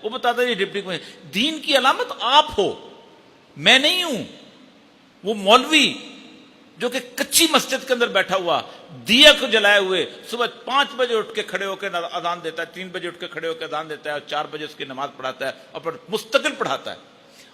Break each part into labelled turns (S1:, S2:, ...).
S1: وہ بتاتا ہے یہ ڈپٹی کمشنر، دین کی علامت آپ ہو، میں نہیں ہوں۔ وہ مولوی جو کہ کچی مسجد کے اندر بیٹھا ہوا دیا کو جلائے ہوئے صبح 5 بجے اٹھ کے کھڑے ہو کے اذان دیتا ہے، 3 بجے اٹھ کے کھڑے ہو کے اذان دیتا ہے، اور 4 بجے اس کی نماز پڑھاتا ہے اور پھر مستقل پڑھاتا ہے،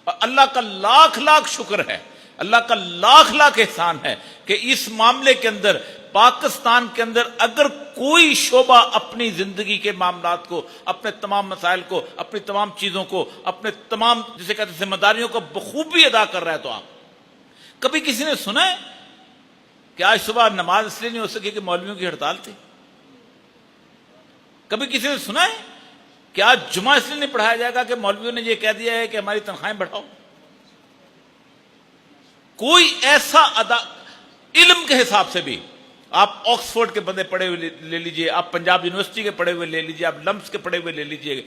S1: اور اللہ کا لاکھ لاکھ شکر ہے، اللہ کا لاکھ لاکھ احسان ہے کہ اس معاملے کے اندر پاکستان کے اندر اگر کوئی شعبہ اپنی زندگی کے معاملات کو، اپنے تمام مسائل کو، اپنی تمام چیزوں کو، اپنے تمام جسے کہتے ہیں ذمہ داریوں کو بخوبی ادا کر رہا ہے تو آپ۔ کبھی کسی نے سنا ہے کہ آج صبح نماز اس لیے نہیں ہو سکی کہ مولویوں کی ہڑتال تھی؟ کبھی کسی نے سنا ہے کہ آج جمعہ اس لیے نہیں پڑھایا جائے گا کہ مولویوں نے یہ کہہ دیا ہے کہ ہماری تنخواہیں بڑھاؤ؟ کوئی ایسا علم کے حساب سے بھی، آپ آکسفورڈ کے بندے پڑھے ہوئے لے لیجئے، آپ پنجاب یونیورسٹی کے پڑھے ہوئے لے لیجئے، آپ لمس کے پڑھے ہوئے لے لیجئے،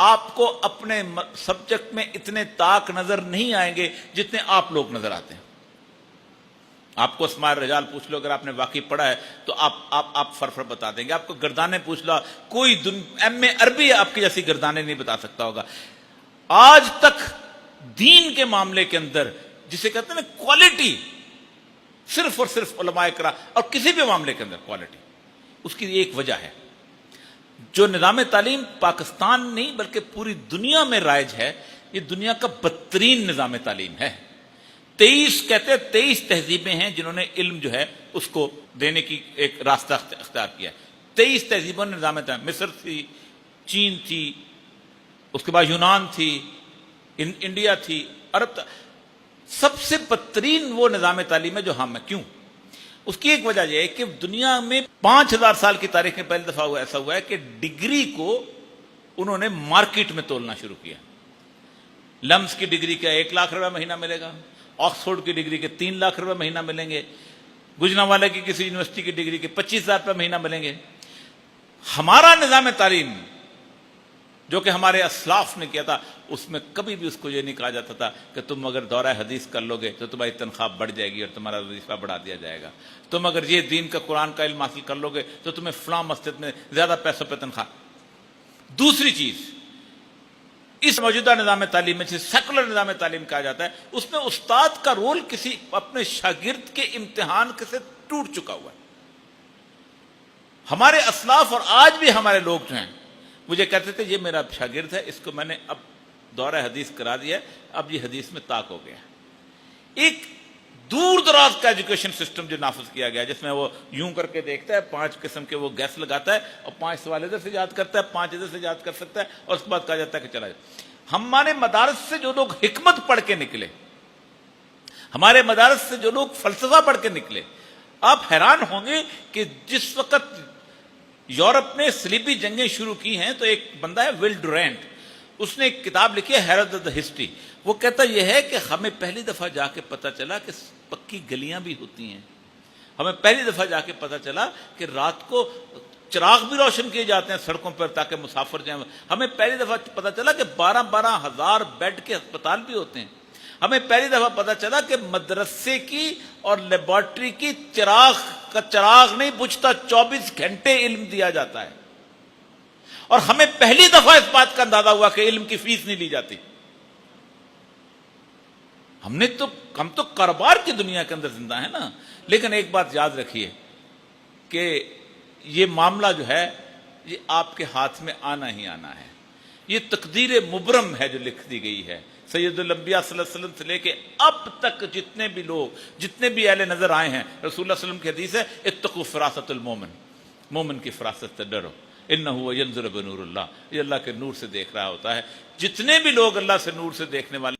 S1: آپ کو اپنے سبجیکٹ میں اتنے طاق نظر نہیں آئیں گے جتنے آپ لوگ نظر آتے ہیں۔ آپ کو اسماء الرجال پوچھ لو، اگر آپ نے واقعی پڑھا ہے تو آپ فرفر بتا دیں گے۔ آپ کو گردانے پوچھ لو، کوئی ایم اے عربی آپ کی جیسی گردانے نہیں بتا سکتا ہوگا۔ آج تک دین کے معاملے کے اندر جسے کہتے ہیں نا کوالٹی، صرف اور صرف علماء کرام، اور کسی بھی معاملے کے اندر کوالٹی، اس کی ایک وجہ ہے، جو نظام تعلیم پاکستان نہیں بلکہ پوری دنیا میں رائج ہے، یہ دنیا کا بدترین نظام تعلیم ہے۔ 23 تہذیبیں ہیں جنہوں نے علم جو ہے اس کو دینے کی ایک راستہ اختیار کیا ہے۔ 23 تہذیبوں نے نظام تعلیم، مصر تھی، چین تھی، اس کے بعد یونان تھی، انڈیا تھی، عرب۔ سب سے بدترین وہ نظام تعلیم ہے جو ہم ہیں۔ کیوں؟ اس کی ایک وجہ یہ ہے کہ دنیا میں 5000 سال کی تاریخ میں پہلی دفعہ ایسا ہوا ہے کہ ڈگری کو انہوں نے مارکیٹ میں تولنا شروع کیا۔ لمس کی ڈگری کا 1 لاکھ روپے مہینہ ملے گا، آکسفورڈ کی ڈگری کے 3 لاکھ روپے مہینہ ملیں گے، گجرانوالے کی کسی یونیورسٹی کی ڈگری کے 25,000 روپے مہینہ ملیں گے۔ ہمارا نظام تعلیم جو کہ ہمارے اسلاف نے کیا تھا، اس میں کبھی بھی اس کو یہ نہیں کہا جاتا تھا کہ تم اگر دورہ حدیث کر لو گے تو تمہاری تنخواہ بڑھ جائے گی اور تمہارا وظیفہ بڑھا دیا جائے گا، تم اگر یہ دین کا قرآن کا علم حاصل کر لو گے تو تمہیں فلاں مسجد میں زیادہ پیسوں پہ تنخواہ۔ دوسری چیز، اس موجودہ نظام تعلیم میں جسے سیکولر نظام تعلیم کہا جاتا ہے، اس میں استاد کا رول کسی اپنے شاگرد کے امتحان سے ٹوٹ چکا ہوا ہے۔ ہمارے اسلاف اور آج بھی ہمارے لوگ جو ہیں مجھے کہتے تھے یہ میرا شاگرد ہے، اس کو میں نے اب دورہ حدیث کرا دیا ہے، اب یہ حدیث میں طاق ہو گیا۔ ایک دور دراز کا ایجوکیشن سسٹم جو نافذ کیا گیا، جس میں وہ یوں کر کے دیکھتا ہے، 5 قسم کے وہ گیس لگاتا ہے اور 5 سوال ادھر سے یاد کرتا ہے، 5 ادھر سے یاد کر سکتا ہے، اور اس کے بعد کہا جاتا ہے کہ چلا جائے۔ ہمارے مدارس سے جو لوگ حکمت پڑھ کے نکلے، ہمارے مدارس سے جو لوگ فلسفہ پڑھ کے نکلے، آپ حیران ہوں گے کہ جس وقت یورپ نے صلیبی جنگیں شروع کی ہیں تو ایک بندہ ہے ول ڈورینٹ، اس نے ایک کتاب لکھی ہے ہیرالڈ آف دی ہسٹری۔ وہ کہتا یہ ہے کہ ہمیں پہلی دفعہ جا کے پتہ چلا کہ پکی گلیاں بھی ہوتی ہیں، ہمیں پہلی دفعہ جا کے پتہ چلا کہ رات کو چراغ بھی روشن کیے جاتے ہیں سڑکوں پر تاکہ مسافر جائیں، ہمیں پہلی دفعہ پتہ چلا کہ 12 ہزار بیڈ کے ہسپتال بھی ہوتے ہیں، ہمیں پہلی دفعہ پتہ چلا کہ مدرسے کی اور لیبارٹری کی چراغ نہیں بجھتا، 24 گھنٹے علم دیا جاتا ہے، اور ہمیں پہلی دفعہ اس بات کا اندازہ ہوا کہ علم کی فیس نہیں لی جاتی۔ ہم تو کاروبار کی دنیا کے اندر زندہ ہیں نا۔ لیکن ایک بات یاد رکھیے کہ یہ معاملہ جو ہے یہ آپ کے ہاتھ میں آنا ہی آنا ہے، یہ تقدیر مبرم ہے جو لکھ دی گئی ہے۔ سید الانبیاء صلی اللہ علیہ وسلم سے لے کے اب تک جتنے بھی لوگ، جتنے بھی اہل نظر آئے ہیں، رسول اللہ صلی اللہ علیہ وسلم کی حدیث ہے اتقوا فراست المومن، مومن کی فراست سے ڈرو، انہ ینظر بنور اللہ، یہ اللہ کے نور سے دیکھ رہا ہوتا ہے۔ جتنے بھی لوگ اللہ سے نور سے دیکھنے والے